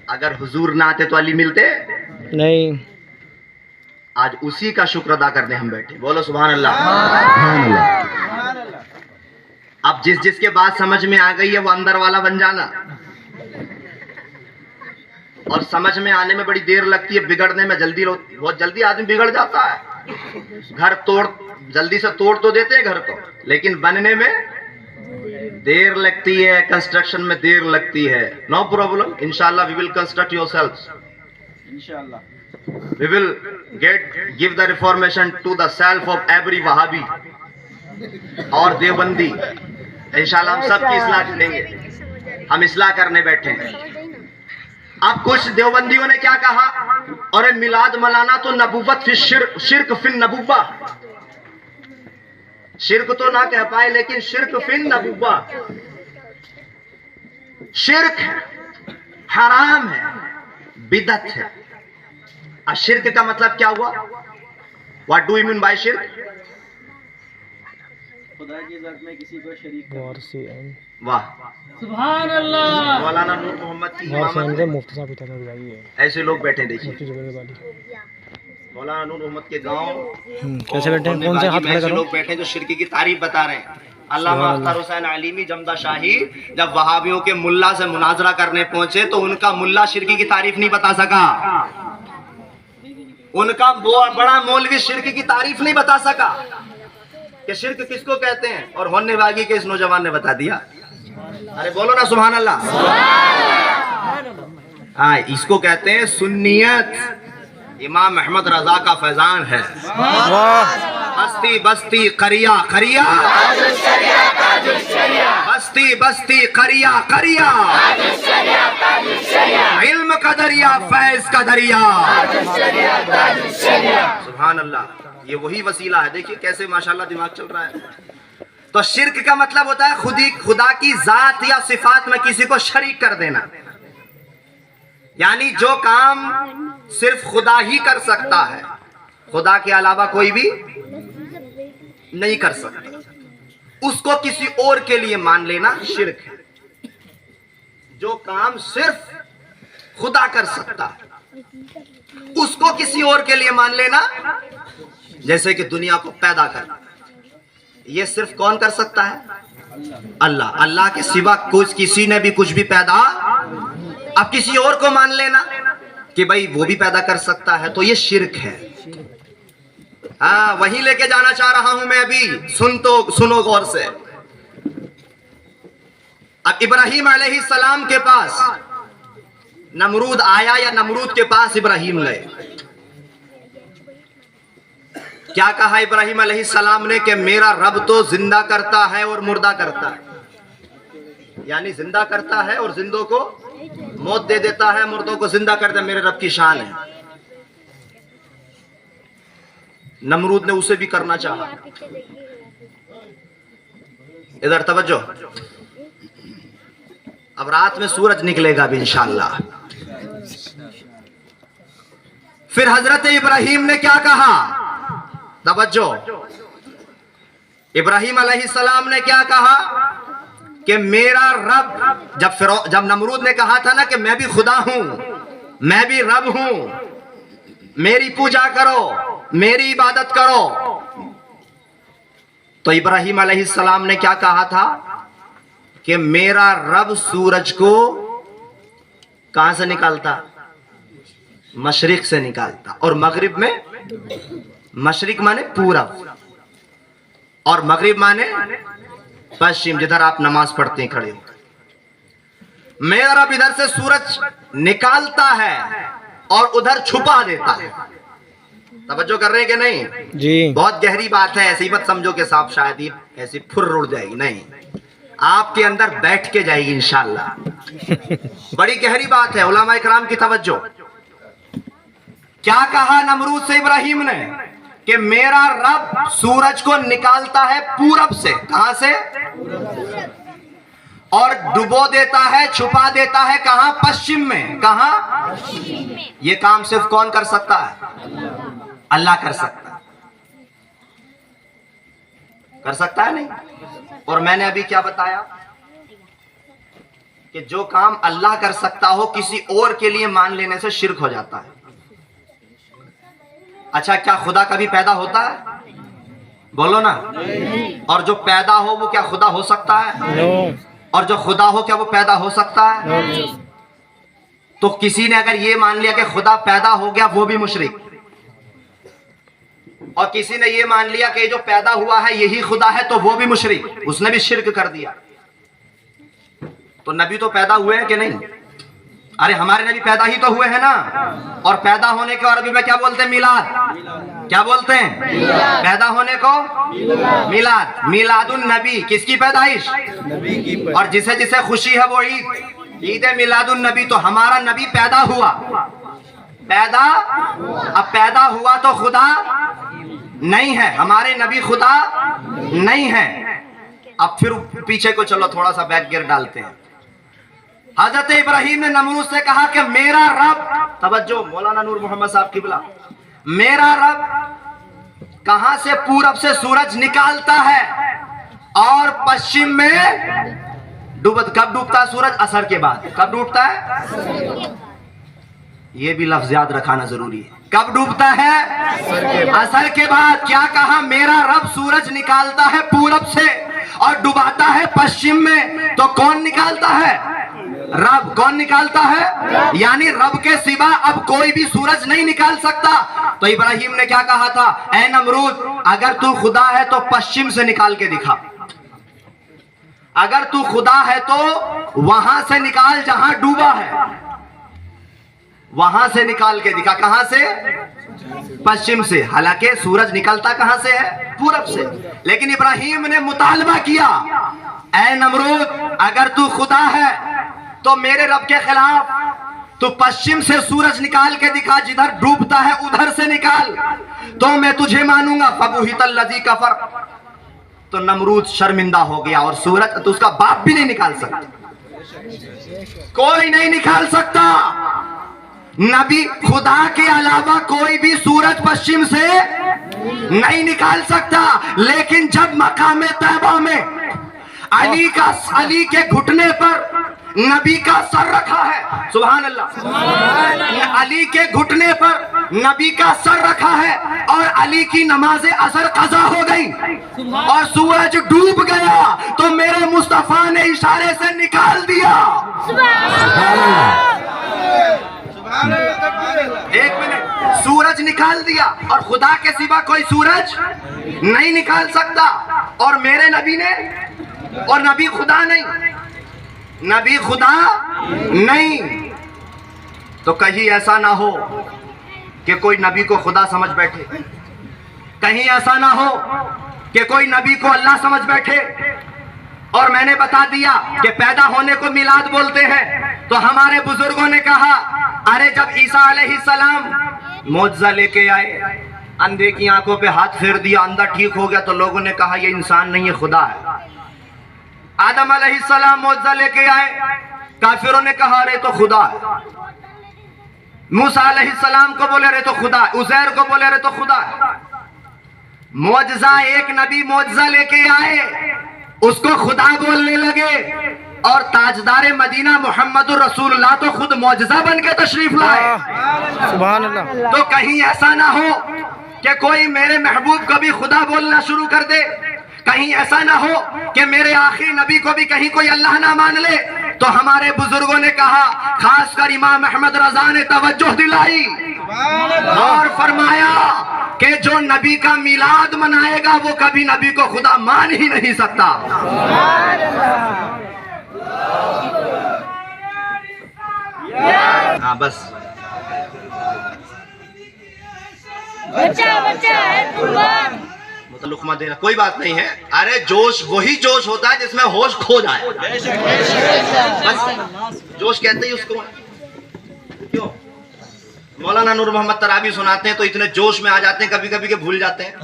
اگر حضور نہ آتے تو علی ملتے نہیں. آج اسی کا شکر ادا کرنے ہم بیٹھے. بولو سبحان اللہ. سبحان اللہ. اب جس کے بات سمجھ میں آ گئی ہے وہ اندر والا بن جانا. اور سمجھ میں آنے میں بڑی دیر لگتی ہے, بگڑنے میں بہت جلدی آدمی بگڑ جاتا ہے. گھر جلدی سے توڑ تو دیتے ہیں گھر کو, لیکن بننے میں دیر لگتی ہے, کنسٹرکشن میں دیر لگتی ہے. نو پرابلم, انشاءاللہ we will construct yourselves. انشاءاللہ. We will give the reformation to the self of every Wahhabi اور دیوبندی. انشاءاللہ ہم سب کی اصلاح کریں گے. ہم اصلاح کرنے بیٹھے ہیں. اب کچھ دیوبندیوں نے کیا کہا, اور میلاد ملانا تو نبوت فی شرک فی النبوہ. شرک تو نہ کہہ پائے لیکن شرک فی النبوہ. شرک ہے, حرام ہے, بدعت ہے. شرک کا مطلب کیا ہوا؟ What do you mean by شرک؟ خدا کی ذات میں کسی کو شریک کرنا. واہ سبحان اللہ. مولانا نور محمد کی امامت مفتی صاحب ایسے لوگ بیٹھے دیکھیے. مولانا نور محمد کے گاؤں کیسے بیٹھے ہیں, کون سے ہاتھ کھڑے ایسے کرو. لوگ بیٹھے جو شرک کی تعریف بتا رہے ہیں. علامہ اختر حسین علیمی جمدہ شاہی جب وہابیوں کے ملا سے مناظرہ کرنے پہنچے تو ان کا ملا شرکی کی تعریف نہیں بتا سکا. ان کا بڑا مولوی شرک کی تعریف نہیں بتا سکا کہ شرک کس کو کہتے ہیں, اور ہونے والی کے اس نوجوان نے بتا دیا. ارے بولو نا سبحان اللہ. ہاں, اس کو کہتے ہیں سنیت. امام احمد رضا کا فیضان ہے. بستی بستی قریہ قریہ, بستی بستی قریہ قریہ, علم کا دریا فیض کا دریا. سبحان اللہ. یہ وہی وسیلہ ہے. دیکھیے کیسے ماشاءاللہ دماغ چل رہا ہے. تو شرک کا مطلب ہوتا ہے خدا کی ذات یا صفات میں کسی کو شریک کر دینا. یعنی جو کام صرف خدا ہی کر سکتا ہے, خدا کے علاوہ کوئی بھی نہیں کر سکتا, اس کو کسی اور کے لیے مان لینا شرک ہے. جو کام صرف خدا کر سکتا ہے اس کو کسی اور کے لیے مان لینا, جیسے کہ دنیا کو پیدا کرنا, یہ صرف کون کر سکتا ہے؟ اللہ. اللہ کے سوا کسی نے بھی کچھ بھی پیدا, اب کسی اور کو مان لینا کہ بھائی وہ بھی پیدا کر سکتا ہے, تو یہ شرک ہے. ہاں, وہی لے کے جانا چاہ رہا ہوں میں ابھی. سنو غور سے. اب ابراہیم علیہ السلام کے پاس نمرود آیا یا نمرود کے پاس ابراہیم گئے. کیا کہا ابراہیم علیہ السلام نے کہ میرا رب تو زندہ کرتا ہے اور مردہ کرتا ہے. یعنی زندہ کرتا ہے اور زندوں کو موت دے دیتا ہے, مردوں کو زندہ کر دے, میرے رب کی شان ہے. نمرود نے اسے بھی کرنا چاہا. ادھر توجہ. اب رات میں سورج نکلے گا بھی انشاءاللہ. پھر حضرت ابراہیم نے کیا کہا؟ توجہ. ابراہیم علیہ السلام نے کیا کہا کہ میرا رب, جب نمرود نے کہا تھا نا کہ میں بھی خدا ہوں, میں بھی رب ہوں, میری پوجا کرو, میری عبادت کرو, تو ابراہیم علیہ السلام نے کیا کہا تھا کہ میرا رب سورج کو کہاں سے نکالتا؟ مشرق سے نکالتا, اور مغرب میں, مشرق مانے پورب اور مغرب مانے پشچم, جدھر آپ نماز پڑھتے ہیں کھڑے ہو. میرا رب ادھر سے سورج نکالتا ہے اور ادھر چھپا دیتا ہے. توجہ کر رہے ہیں کہ نہیں؟ جی. بہت گہری بات ہے, ایسی مت سمجھو کہ صاحب شاید ہی ایسی پھر اڑ جائے گی. نہیں, آپ کے اندر بیٹھ کے جائے گی انشاءاللہ. بڑی گہری بات ہے. علماء اکرام کی توجہ. کیا کہا نمرود سے ابراہیم نے کہ میرا رب سورج کو نکالتا ہے پورب سے. کہاں سے؟ اور ڈبو دیتا ہے, چھپا دیتا ہے کہاں؟ پشچم میں. کہاں؟ یہ کام صرف کون کر سکتا ہے؟ اللہ کر سکتا ہے. کر سکتا ہے نہیں؟ اور میں نے ابھی کیا بتایا کہ جو کام اللہ کر سکتا ہو کسی اور کے لیے مان لینے سے شرک ہو جاتا ہے. اچھا کیا خدا کبھی پیدا ہوتا ہے؟ بولو نا. اور جو پیدا ہو وہ کیا خدا ہو سکتا ہے؟ اور جو خدا ہو کیا وہ پیدا ہو سکتا ہے؟ تو کسی نے اگر یہ مان لیا کہ خدا پیدا ہو گیا وہ بھی مشرک، اور کسی نے یہ مان لیا کہ جو پیدا ہوا ہے یہی خدا ہے تو وہ بھی مشرک، اس نے بھی شرک کر دیا. تو نبی تو پیدا ہوئے ہیں کہ نہیں؟ ارے ہمارے نبی پیدا ہی تو ہوئے ہیں نا. اور پیدا ہونے کو عربی میں کیا بولتے ہیں؟ میلاد. کیا بولتے ہیں؟ پیدا ہونے کو میلاد. میلاد النبی کس کی پیدائش؟ اور جسے جسے خوشی ہے وہ عید، عید میلاد النبی. تو ہمارا نبی پیدا ہوا، اب پیدا ہوا تو خدا نہیں ہے، ہمارے نبی خدا نہیں ہے. اب پھر پیچھے کو چلو تھوڑا سا بیک گیئر ڈالتے ہیں. حضرت ابراہیم نے نمرود سے کہا کہ میرا رب، توجہ مولانا نور محمد صاحب قبلہ، میرا رب کہاں سے پورب سے سورج نکالتا ہے اور پشچم میں کب ڈوبتا ہے سورج؟ عصر کے بعد. کب ڈوبتا ہے؟ یہ بھی لفظ یاد رکھانا ضروری ہے. کب ڈوبتا ہے؟ عصر کے بعد. کیا کہا؟ میرا رب سورج نکالتا ہے پورب سے اور ڈوباتا ہے پشچم میں. تو کون نکالتا ہے؟ رب. کون نکالتا ہے؟ یعنی رب کے سوا اب کوئی بھی سورج نہیں نکال سکتا. تو ابراہیم نے کیا کہا تھا؟ اے نمرود اگر تو خدا ہے تو پشچم سے نکال کے دکھا. اگر تو خدا ہے تو وہاں سے نکال جہاں ڈوبا ہے، وہاں سے نکال کے دکھا. کہاں سے؟ پشچم سے. حالانکہ سورج نکلتا کہاں سے ہے؟ پورب سے. لیکن ابراہیم نے مطالبہ کیا، اے نمرود اگر تو خدا ہے تو میرے رب کے خلاف تو پشچم سے سورج نکال کے دکھا، جدھر ڈوبتا ہے ادھر سے نکال تو میں تجھے مانوں گا. فبہت الذی کفر. تو نمرود شرمندہ ہو گیا اور سورج تو اس کا باپ بھی نہیں نکال سکتا، کوئی نہیں نکال سکتا. نبی خدا کے علاوہ کوئی بھی سورج پشچم سے نہیں نکال سکتا. لیکن جب مقام طیبہ میں علی کے گھٹنے پر نبی کا سر رکھا ہے، سبحان اللہ، علی کے گھٹنے پر نبی کا سر رکھا ہے اور علی کی نماز عصر قضا ہو گئی اور سورج ڈوب گیا تو میرے مصطفیٰ نے اشارے سے نکال دیا. ایک منٹ، سورج نکال دیا اور خدا کے سوا کوئی سورج نہیں نکال سکتا. اور میرے نبی نے، اور نبی خدا نہیں، نبی خدا نہیں. تو کہیں ایسا نہ ہو کہ کوئی نبی کو خدا سمجھ بیٹھے، کہیں ایسا نہ ہو کہ کوئی نبی کو اللہ سمجھ بیٹھے. اور میں نے بتا دیا کہ پیدا ہونے کو میلاد بولتے ہیں. تو ہمارے بزرگوں نے کہا ارے جب عیسیٰ علیہ السلام معجزہ لے کے آئے، اندھے کی آنکھوں پہ ہاتھ پھیر دیا، اندھا ٹھیک ہو گیا، تو لوگوں نے کہا یہ انسان نہیں ہے خدا ہے. آدم علیہ السلام معجزہ لے کے آئے، کافروں نے کہا ارے تو خدا ہے. موسیٰ علیہ السلام کو بولے رہے تو خدا ہے، عزیر کو بولے رہے تو خدا ہے. معجزہ ایک نبی معجزہ لے کے آئے، اس کو خدا بولنے لگے. اور تاجدار مدینہ محمد الرسول اللہ تو خود معجزہ بن کے تشریف لائے. سبحان اللہ. تو کہیں ایسا نہ ہو کہ کوئی میرے محبوب کو بھی خدا بولنا شروع کر دے، کہیں ایسا نہ ہو کہ میرے آخری نبی کو بھی کہیں کوئی اللہ نہ مان لے. تو ہمارے بزرگوں نے کہا، خاص کر امام احمد رضا نے توجہ دلائی اور فرمایا کہ جو نبی کا میلاد منائے گا وہ کبھی نبی کو خدا مان ہی نہیں سکتا. ہاں بس لقمہ دینا کوئی بات نہیں ہے. ارے جوش وہی جوش ہوتا ہے جس میں ہوش کھو جائے. بس جوش کہتے ہی اس کو. کیوں مولانا نور محمد ترابی سناتے ہیں تو اتنے جوش میں آ جاتے ہیں کبھی کبھی کہ بھول جاتے ہیں.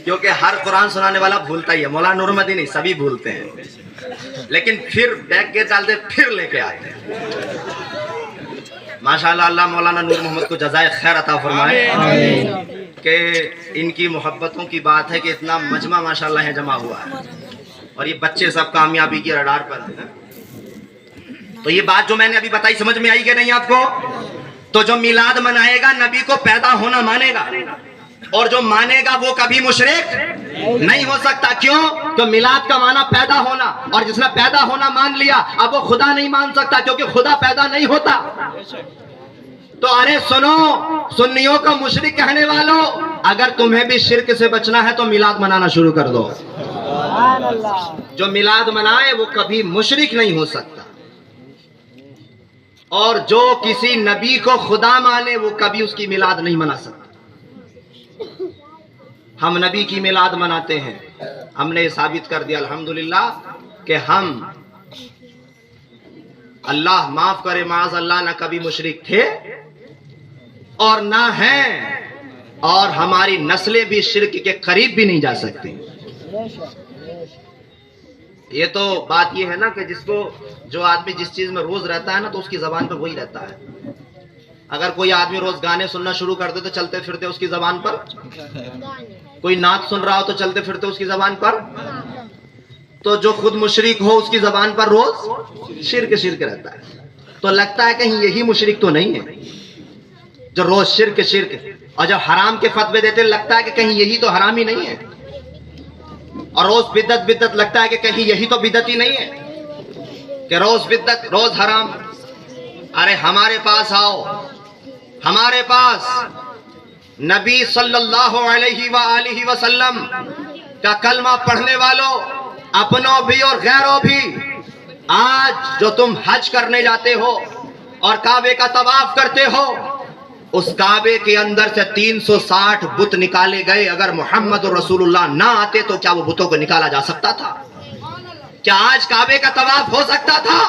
کیونکہ ہر قرآن سنانے والا بھولتا ہی ہے. مولانا نور محمد ہی نہیں، سبھی بھولتے ہیں، لیکن پھر بیک گیئر ڈالتے پھر لے کے آتے ہیں. ماشاءاللہ اللہ مولانا نور محمد کو جزائے خیر عطا فرمائے کہ ان کی محبتوں کی بات ہے کہ اتنا مجمع ماشاءاللہ ہے جمع ہوا ہے اور یہ بچے سب کامیابی کی رڈار پر ہیں. تو یہ بات جو میں نے ابھی بتائی سمجھ میں آئی کہ نہیں آپ کو؟ تو جو میلاد منائے گا نبی کو پیدا ہونا مانے گا, اور جو مانے گا وہ کبھی مشرک نہیں ہو سکتا. کیوں؟ تو میلاد کا معنی پیدا ہونا, اور جس نے پیدا ہونا مان لیا اب وہ خدا نہیں مان سکتا, کیونکہ خدا پیدا نہیں ہوتا. تو ارے سنو سنیوں کا مشرک کہنے والوں, اگر تمہیں بھی شرک سے بچنا ہے تو میلاد منانا شروع کر دو. جو میلاد منائے وہ کبھی مشرک نہیں ہو سکتا, اور جو کسی نبی کو خدا مانے وہ کبھی اس کی میلاد نہیں منا سکتا. ہم نبی کی میلاد مناتے ہیں, ہم نے ثابت کر دیا الحمدللہ کہ ہم, اللہ معاف کرے معاذ اللہ, نہ کبھی مشرک تھے اور نہ ہیں, اور ہماری نسلیں بھی شرک کے قریب بھی نہیں جا سکتی. یہ تو بات یہ ہے نا کہ جس کو, جو آدمی جس چیز میں روز رہتا ہے نا تو اس کی زبان پہ وہی رہتا ہے. اگر کوئی آدمی روز گانے سننا شروع کر دے تو چلتے پھرتے اس کی زبان پر, کوئی نعت سن رہا ہو تو چلتے پھرتے اس کی زبان پر, تو جو خود مشرک ہو اس کی زبان پر روز شرک شرک رہتا ہے. تو لگتا ہے کہیں یہی مشرک تو نہیں ہے جو روز شرک شرک, اور جب حرام کے فتوے دیتے لگتا ہے کہ کہیں یہی تو حرام ہی نہیں ہے, اور روز بدعت بدعت لگتا ہے کہ کہیں یہی تو بدعت ہی نہیں ہے کہ روز بدعت روز حرام. ارے ہمارے پاس آؤ, ہمارے پاس نبی صلی اللہ علیہ وآلہ وسلم کا کلمہ پڑھنے والوں, اپنوں بھی اور غیروں بھی, آج جو تم حج کرنے جاتے ہو اور کعبے کا طواف کرتے ہو, اس کعبے کے اندر سے 360 بت نکالے گئے. اگر محمد رسول اللہ نہ آتے تو کیا وہ بتوں کو نکالا جا سکتا تھا؟ کیا آج کعبے کا طواف ہو سکتا تھا؟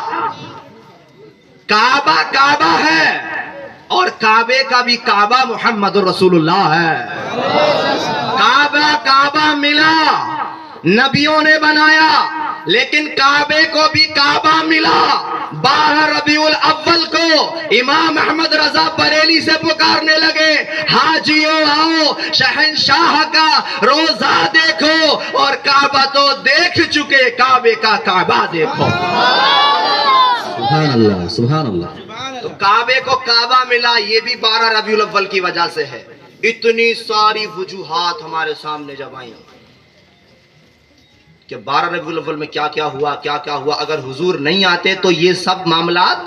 کعبہ کعبہ ہے, اور کعبے کا بھی کعبہ محمد رسول اللہ ہے. کعبہ کعبہ ملا, نبیوں نے بنایا, لیکن کعبے کو بھی کعبہ ملا. 12 ربیع الاول کو امام احمد رضا بریلی سے پکارنے لگے, حاجیوں آؤ شہنشاہ کا روزہ دیکھو, اور کعبہ تو دیکھ چکے, کعبے کا کعبہ دیکھو. سبحان اللہ سبحان اللہ. تو کعبے کو کعبہ ملا, یہ بھی 12 ربیع الاول کی وجہ سے ہے. اتنی ساری وجوہات ہمارے سامنے جب آئیں کہ 12 ربیع الاول میں کیا کیا ہوا, اگر حضور نہیں آتے تو یہ سب معاملات,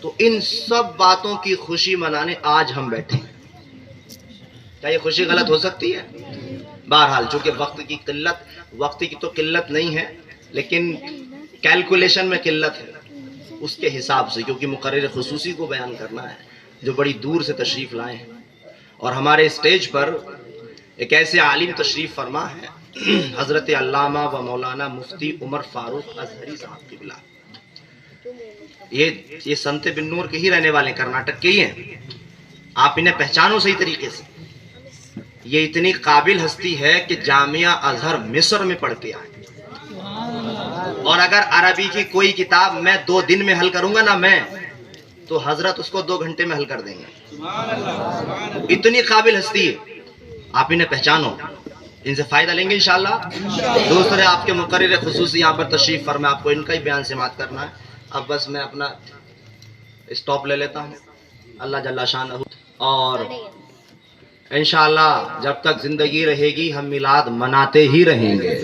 تو ان سب باتوں کی خوشی منانے آج ہم بیٹھے ہیں. کیا یہ خوشی غلط ہو سکتی ہے؟ بہرحال چونکہ وقت کی تو قلت نہیں ہے, لیکن کیلکولیشن میں قلت ہے اس کے حساب سے, کیونکہ مقرر خصوصی کو بیان کرنا ہے جو بڑی دور سے تشریف لائے ہیں. اور ہمارے اسٹیج پر ایک ایسے عالم تشریف فرما ہے, حضرت علامہ و مولانا مفتی عمر فاروق ازہری صاحب کی بلا. یہ سنت بن نور کے ہی رہنے والے, کرناٹک کے ہی ہیں. آپ انہیں پہچانو صحیح طریقے سے. یہ اتنی قابل ہستی ہے کہ جامعہ ازہر مصر میں پڑھ کے آئے, اور اگر عربی کی کوئی کتاب میں 2 دن میں حل کروں گا نا میں, تو حضرت اس کو 2 گھنٹے میں حل کر دیں گے. اتنی قابل ہستی ہے, آپ انہیں پہچانو, ان سے فائدہ لیں گے انشاءاللہ. دوسرے آپ کے مقرر خصوصی یہاں پر تشریف فرما, آپ کو ان کا ہی بیان سماعت کرنا ہے. اب بس میں اپنا اسٹاپ لے لیتا ہوں, اللہ جل شانہ, اور انشاءاللہ جب تک زندگی رہے گی ہم میلاد مناتے ہی رہیں گے.